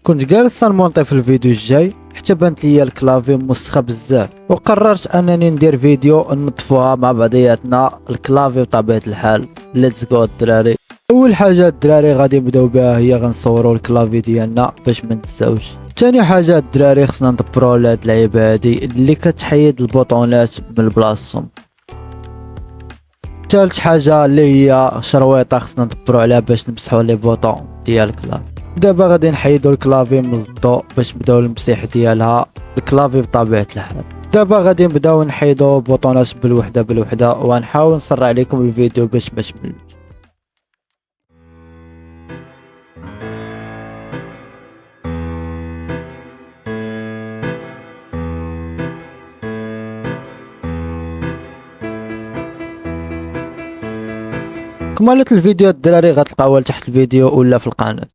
كنت جالس نمونطي في الفيديو الجاي حتى بانت ليا الكلافي موسخه بزاف، وقررت انني ندير فيديو نطفوها مع بعضياتنا الكلافي بطبيعه الحال. ليتس جو الدراري. اول حاجه الدراري غادي نبداو بها هي غنصوروا الكلافي ديالنا باش ما ننساوش. ثاني حاجه الدراري خصنا ندبروا على هاد اللعيبه هادي اللي كتحيد البوطونات من بلاصتهم. ثالث حاجه اللي هي شرويطه خصنا ندبروا عليها باش نمسحوا لي بوطون ديال الكلافي. دابا غادي نحيدو الكلافي من الضوء باش نبداو المسيح ديالها الكلافي بطبيعه الحال. دابا غادي نبداو نحيدو بوطونات بالوحده بالوحده، وغنحاول نسرع عليكم الفيديو باش ما تملوش. كملت الفيديو الدراري غتلقاوها تحت الفيديو ولا في القناه.